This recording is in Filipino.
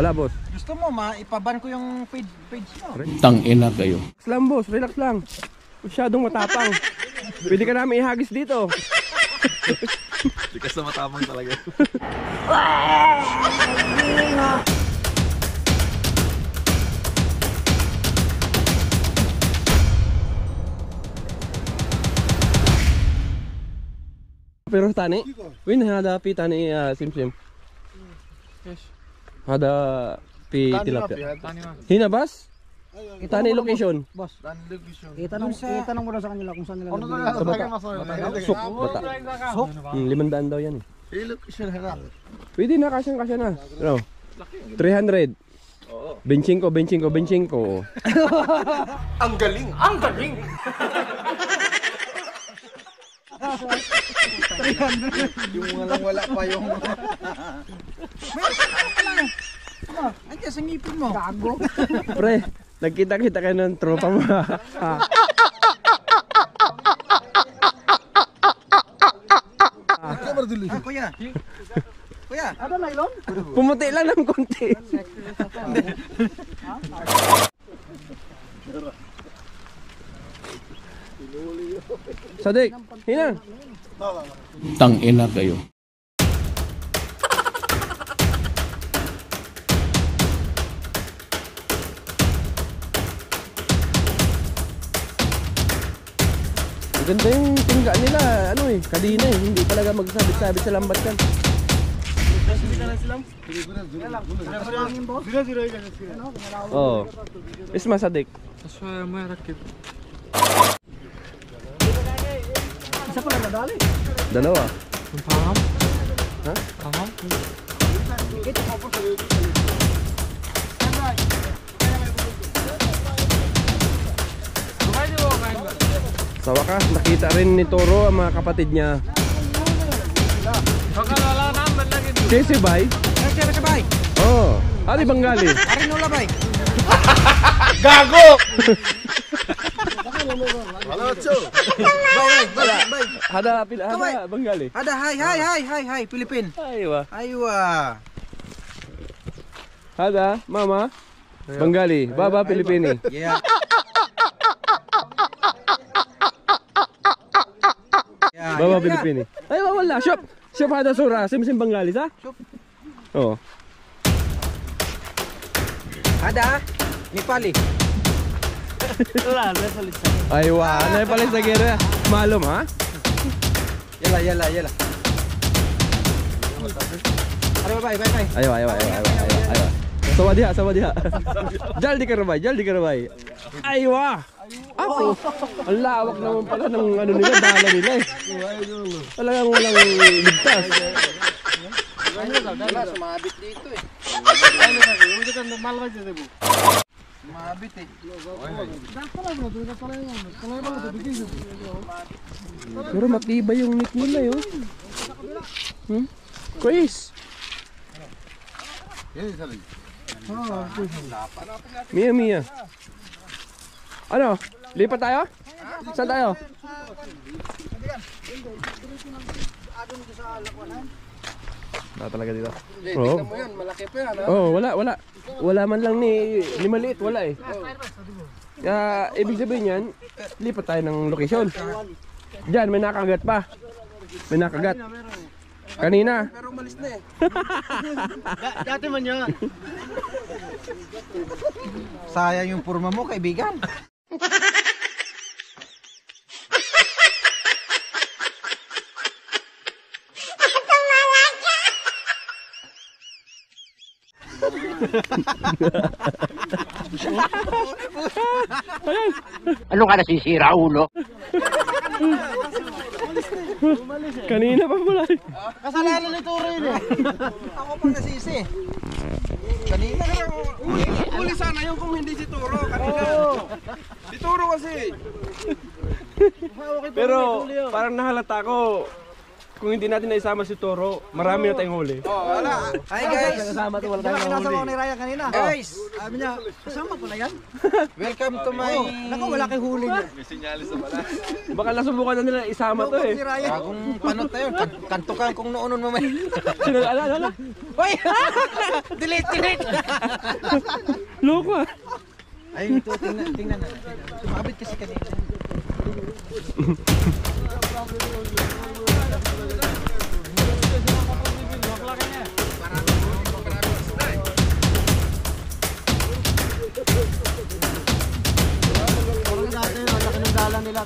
Wala, boss. Gusto mo, ipaban ko yung page mo. Tangina kayo. Relax lang, boss. Relax lang. Masyadong matapang. Pwede ka namin ihagis dito. Bikas na matapang talaga. Pero tani, win hada pi tani sim. Yes. Hada pi tilapia. Hina bas? Tani location. Boss, location. itanong mo daw sa kanila kung saan nila. Sa bata. Sok, bata. Sok. 500 daw yan eh. Location harap. Pwede na, kasya na. Ano? 300. Oo. 25. Ang galing! Ang galing! 300. Yung wala pa yung... Andiyan sa ngipin mo. Gago. Pre, nagkita-kita kayo ng tropa mo. Kuya. Kuya, ada nylon? Pumuti lang ng konti. Sadik, hina. Tangina kayo. Ganda yung tingga nila, ano eh, kadina eh, hindi talaga magsabit-sabit sa lambat kan. Oh. Isma Sadik. Isa pala nadali. Dalawa. Paham? Ha? Paham? Sa wakas, nakita rin ni Toro ang mga kapatid niya. Kasi bay? Kasi bay. Oh, ali Bengali. Ari nula bay. Gago! Halo, Cho. Bay. Hada Bengali. Ada hai, Filipin. Aywa. Hada mama Bengali, baba Pilipini. Yeah. Baba Pilipini. Ay wala, shop hada sura, sim Bengali sa? Shop. Oh. Ada Nepali. Aywa, Nepali sa gira. Malum ha? Yala. Ayo bay. Aywa. Sawadiha. Jaldi ka rabay. Aywa. Ako. Ang lawak naman pala ng ano nila, dala nila eh. Talagang walang ligtas. Sumabit dito eh. Sumabit eh. Pero matibay yung neck nila yun. Chris. Mia. Ano? Lipat tayo? Saan tayo? Wala talaga dito. Tingnan mo yun, malaki pa yan. Oh, wala. Wala man lang ni maliit, wala eh. Kaya ibig sabihin yan, lipat tayo ng location. Diyan, may nakagat pa. May nakagat. Kanina. Pero umalis na eh. Dati man yun. Sayang yung purma mo, kaibigan. Ano ka nasisira, ulo? Kanina pa pala. Kasalanan ni Turo yun eh. Ako pang nasisi. Kanina lang. Uli sana yung kung hindi si Turo. Kanina. Si Turo kasi. Pero parang nahalata ko. kung hindi natin naisama si Toro, marami na tayong huli. Hi guys! Kasama to, wala Di ba tayong kinasama ko huli. ni Ryan kanina? Guys! Sabi niya, kasama ko na yan? Welcome to my... Naku, wala kay huli niya. Baka nasubukan na nila isama to eh. Si Ryan. Bagong panot na yun. Kantukan kung noonon mamay. Sino, ano? Hoy! Delete! Loko ah. Ay, ito, tingnan na. Sumabit kasi kanina. Parang dati, ang laki ng dala nila.